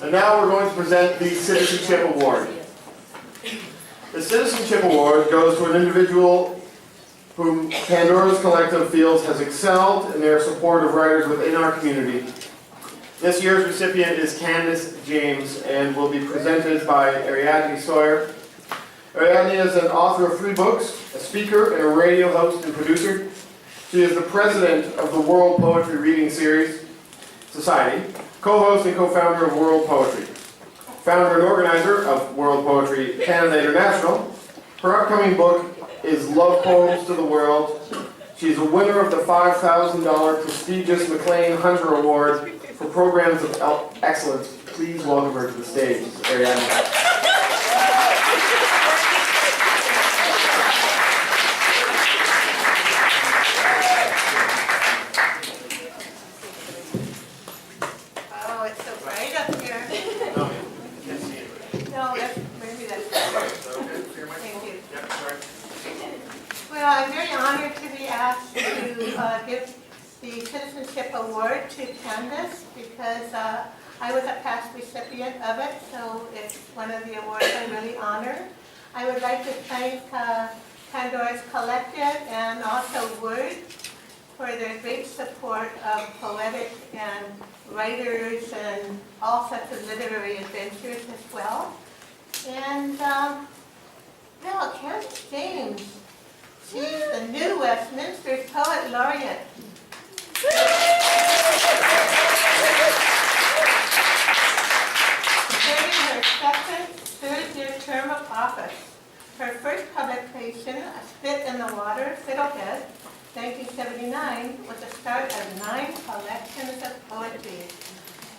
And now we're going to present the Citizenship Award. The Citizenship Award goes to an individual whom Pandora's collective feels has excelled in their support of writers within our community. This year's recipient is Candice James and will be presented by Ariadne Sawyer. Ariadne is an author of 3 books, a speaker, and a radio host and producer. She is the president of the World Poetry Reading Series Society, co-host and co-founder of World Poetry, founder and organizer of World Poetry Canada International. Her upcoming book is Love Poems to the World. She is a winner of the $5,000 prestigious McLean Hunter Award for Programs of Excellence. Please welcome her to the stage, Ariadne. Well, I'm very honored to be asked to give the Citizenship Award to Candice because I was a past recipient of it, so it's one of the awards I really honor. I would like to thank Pandora's Collective and also Word for their great support of poetic and writers and all sorts of literary adventures as well. And now, Candice James. She's the new Westminster Poet Laureate. During her second third-year term of office, her first publication, A Spit in the Water, Fiddlehead, 1979, was the start of 9 collections of poetry.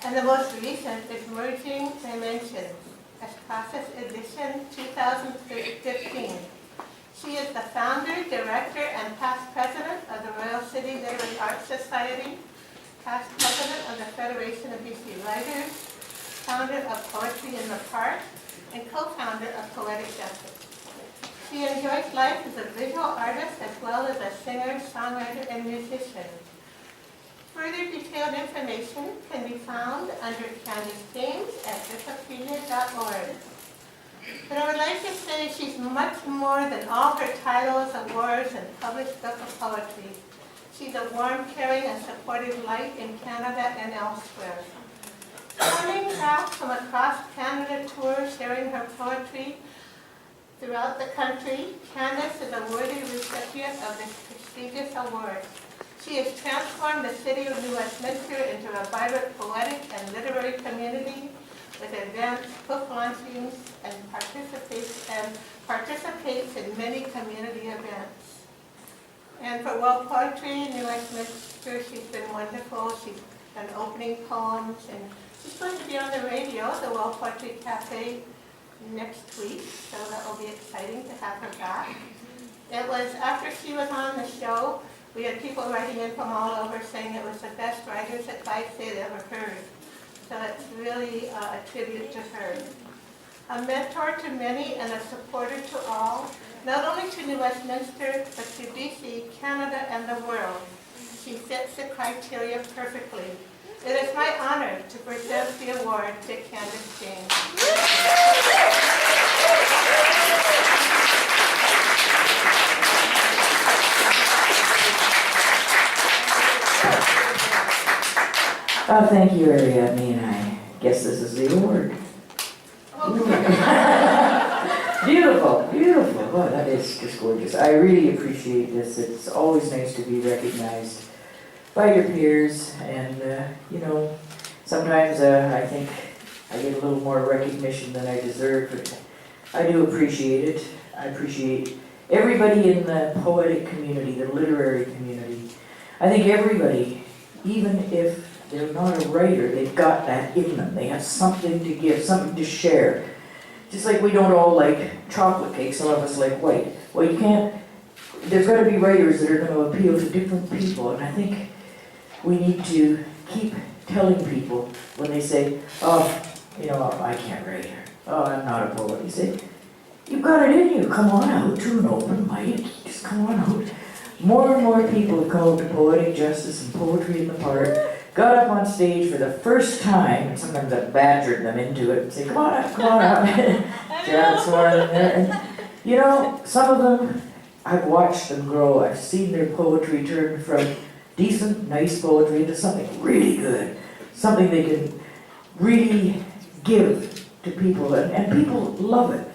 And the most recent is Merging Dimensions, Escasas Edition 2015. She is the founder, director, and past president of the Royal City Literary Arts Society, past president of the Federation of BC Writers, founder of Poetry in the Park, and co-founder of Poetic Justice. She enjoys life as a visual artist as well as a singer, songwriter, and musician. Further detailed information can be found under Candice James at recipient.org. But I would like to say she's much more than all her titles, awards, and published book of poetry. She's a warm, caring, and supportive light in Canada and elsewhere. Coming back from a cross-Canada tour sharing her poetry throughout the country, Candice is a worthy recipient of this prestigious award. She has transformed the city of New Westminster into a vibrant poetic and literary community with events, book launchings, and participates in many community events. And for World Poetry, New Westminster, she's been wonderful. She's done opening poems, and she's going to be on the radio, the World Poetry Cafe, next week, so that will be exciting to have her back. It was after she was on the show, we had people writing in from all over saying it was the best writer's advice they'd ever heard. So it's really a tribute to her. A mentor to many and a supporter to all, not only to New Westminster, but to BC, Canada, and the world. She fits the criteria perfectly. It is my honor to present the award to Candice James. Oh, thank you, Ariadne, and I guess this is the award. Beautiful, beautiful. Oh, that is just gorgeous. I really appreciate this. It's always nice to be recognized by your peers, and you know, sometimes I think I get a little more recognition than I deserve, but I do appreciate it. I appreciate everybody in the poetic community, the literary community. I think everybody, even if they're not a writer, they've got that in them. They have something to give, something to share. Just like we don't all like chocolate cake, some of us like white. Well, you can't, there's got to be writers that are going to appeal to different people, and I think we need to keep telling people when they say, oh, you know, I can't write, or oh, I'm not a poet. You say, you've got it in you, come on out to an open mic, just come on out. More and more people have come out to Poetic Justice and Poetry in the Park got up on stage for the first time, and sometimes I badgered them into it and say, come on up, come on up. Yeah, some more in there. And, you know, some of them, I've watched them grow. I've seen their poetry turn from decent, nice poetry into something really good, something they can really give to people, and people love it.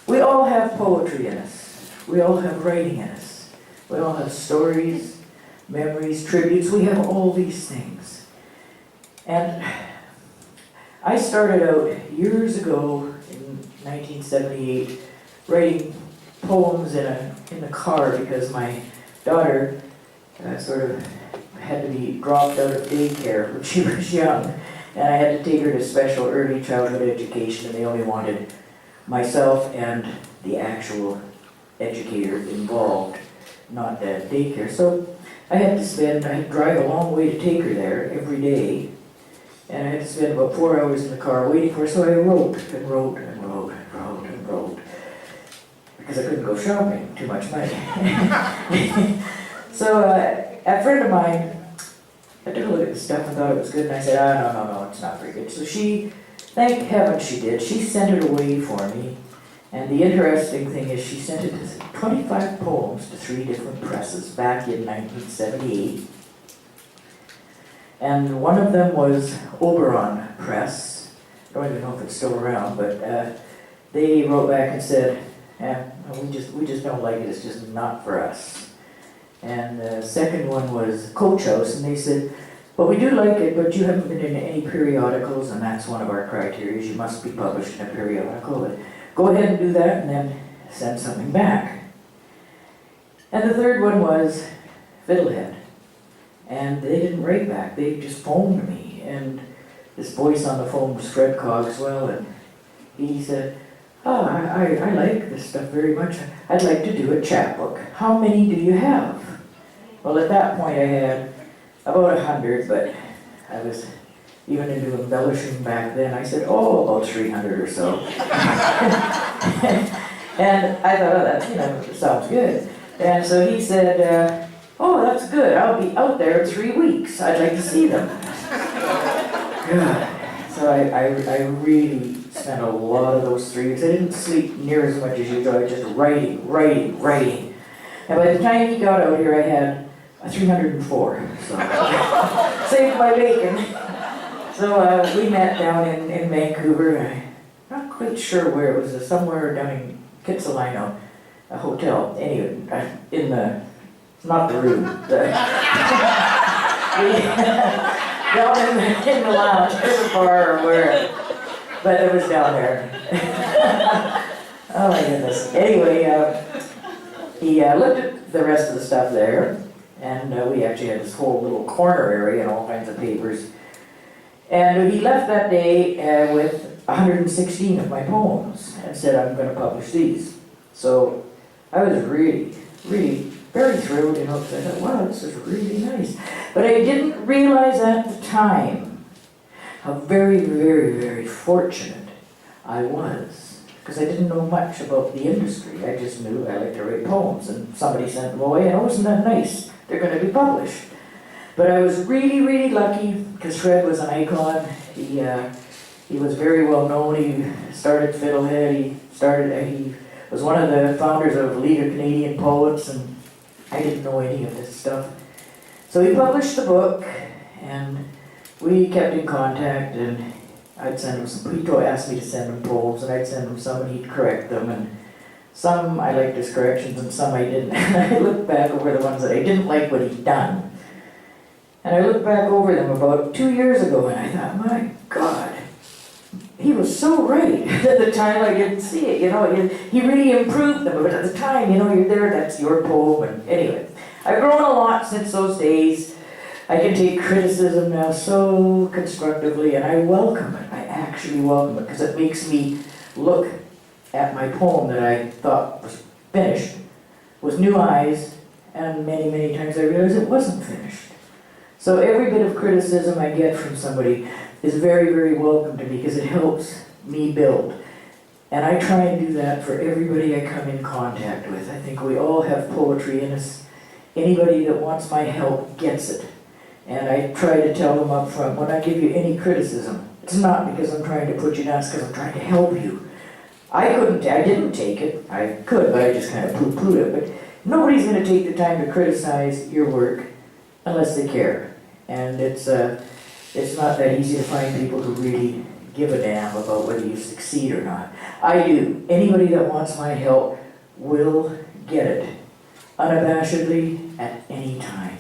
We all have poetry in us. We all have writing in us. We all have stories, memories, tributes. We have all these things. And I started out years ago in 1978 writing poems in the car because my daughter sort of had to be dropped out of daycare when she was young, and I had to take her to special early childhood education, and they only wanted myself and the actual educator involved, not that daycare. So I had to drive a long way to take her there every day, and I had to spend about 4 hours in the car waiting for her, so I wrote and wrote and wrote and wrote and wrote, because I couldn't go shopping, too much money. So a friend of mine, I took a look at the stuff and thought it was good, and I said, no, it's not very good. So she, thank heaven she did, she sent it away for me. And the interesting thing is she sent it to 25 poems to 3 different presses back in 1978. And one of them was Oberon Press. I don't even know if it's still around, but they wrote back and said, we just don't like it, it's just not for us. And the second one was Coach House, and they said, well, we do like it, but you haven't been in any periodicals, and that's one of our criteria, you must be published in a periodical. But go ahead and do that, and then send something back. And the third one was Fiddlehead. And they didn't write back, they just phoned me. And this voice on the phone was Fred Cogswell, and he said, I like this stuff very much. I'd like to do a chapbook. How many do you have? Well, at that point I had about 100, but I was even into embellishing back then. I said, about 300 or so. And I thought, that sounds good. And so he said, that's good. I'll be out there in 3 weeks. I'd like to see them. So I really spent a lot of those 3 weeks. I didn't sleep near as much as usual. I was just writing. And by the time he got out here, I had 304. So saved my bacon. So we met down in Vancouver. I'm not quite sure where it was. Somewhere down in Kitsilano, a hotel. Anyway, not the room. Down in the lounge, or the bar, or where. But it was down there. Oh my goodness. Anyway, he looked at the rest of the stuff there, and we actually had this whole little corner area and all kinds of papers. And he left that day with 116 of my poems and said, I'm going to publish these. So I was really, really very thrilled, because I thought, wow, this is really nice. But I didn't realize at the time how very, very, very fortunate I was, because I didn't know much about the industry. I just knew I liked to write poems, and somebody sent them away, and wasn't that nice? They're going to be published. But I was really, really lucky, because Fred was an icon. He was very well known. He started Fiddlehead. He was one of the founders of League of Canadian Poets, and I didn't know any of this stuff. So he published the book, and we kept in contact, and I'd send him some, he asked me to send him poems, and I'd send him some, and he'd correct them, and some I liked his corrections, and some I didn't. And I looked back over the ones that I didn't like what he'd done. And I looked back over them about 2 years ago, and I thought, my God, he was so right. At the time I didn't see it, he really improved them, but at the time, you're there, that's your poem, and anyway. I've grown a lot since those days. I can take criticism now so constructively, and I welcome it. I actually welcome it, because it makes me look at my poem that I thought was finished with new eyes, and many, many times I realized it wasn't finished. So every bit of criticism I get from somebody is very, very welcome to me, because it helps me build. And I try and do that for everybody I come in contact with. I think we all have poetry in us. Anybody that wants my help gets it. And I try to tell them up front, when I give you any criticism, it's not because I'm trying to put you down, it's because I'm trying to help you. I didn't take it. I could, but I just kind of poo-pooed it. But nobody's going to take the time to criticize your work unless they care. And it's not that easy to find people who really give a damn about whether you succeed or not. I do. Anybody that wants my help will get it, unabashedly, at any time.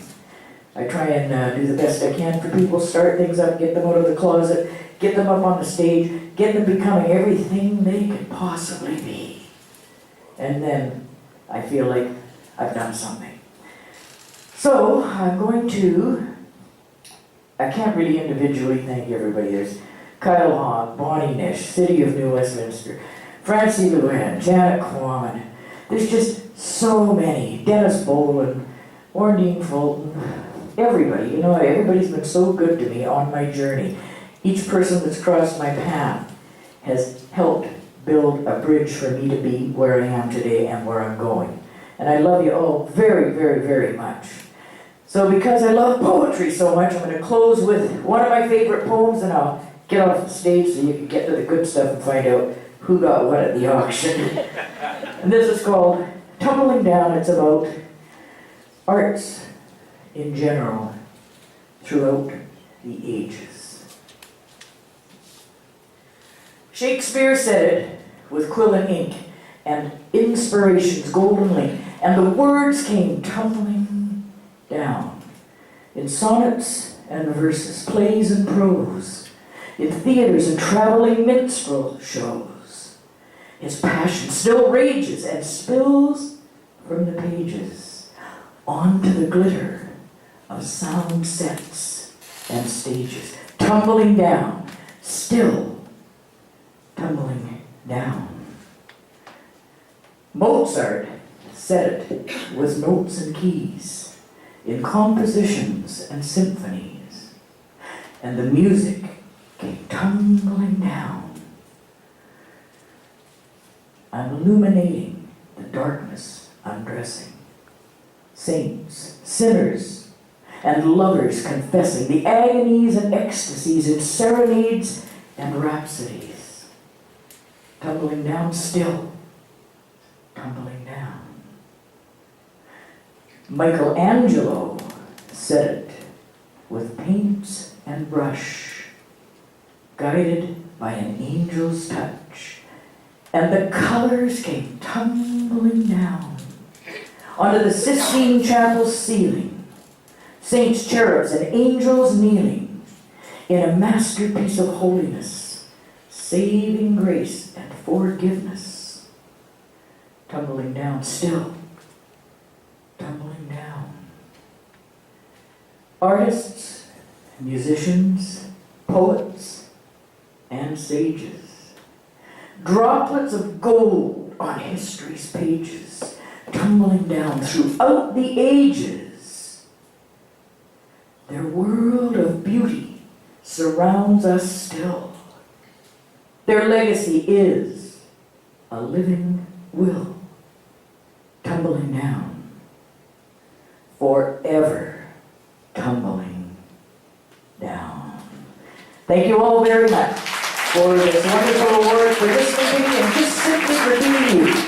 I try and do the best I can for people, start things up, get them out of the closet, get them up on the stage, get them becoming everything they could possibly be. And then I feel like I've done something. So I'm going to, I can't really individually thank everybody. There's Kyle Hogg, Bonnie Nish, City of New Westminster, Francie Luan, Janet Quammen. There's just so many. Dennis Boland, Orndean Fulton, everybody. You know, everybody's been so good to me on my journey. Each person that's crossed my path has helped build a bridge for me to be where I am today and where I'm going. And I love you all very, very, very much. So because I love poetry so much, I'm going to close with one of my favorite poems, and I'll get off the stage so you can get to the good stuff and find out who got what at the auction. And this is called Tumbling Down. It's about arts in general throughout the ages. Shakespeare said it with quill and ink and inspiration's golden link, and the words came tumbling down in sonnets and verses, plays and prose, in theaters and traveling minstrel shows. His passion still rages and spills from the pages onto the glitter of sound sets and stages, tumbling down, still tumbling down. Mozart said it with notes and keys, in compositions and symphonies, and the music came tumbling down, illuminating the darkness undressing. Saints, sinners, and lovers confessing the agonies and ecstasies in serenades and rhapsodies, tumbling down still, tumbling down. Michelangelo said it with paints and brush, guided by an angel's touch, and the colors came tumbling down onto the Sistine Chapel's ceiling, saints, cherubs, and angels kneeling in a masterpiece of holiness, saving grace and forgiveness, tumbling down still, tumbling down. Artists, musicians, poets, and sages, droplets of gold on history's pages, tumbling down throughout the ages. Their world of beauty surrounds us still. Their legacy is a living will, tumbling down, forever tumbling down. Thank you all very much for this wonderful award for listening to me and just simply for being you.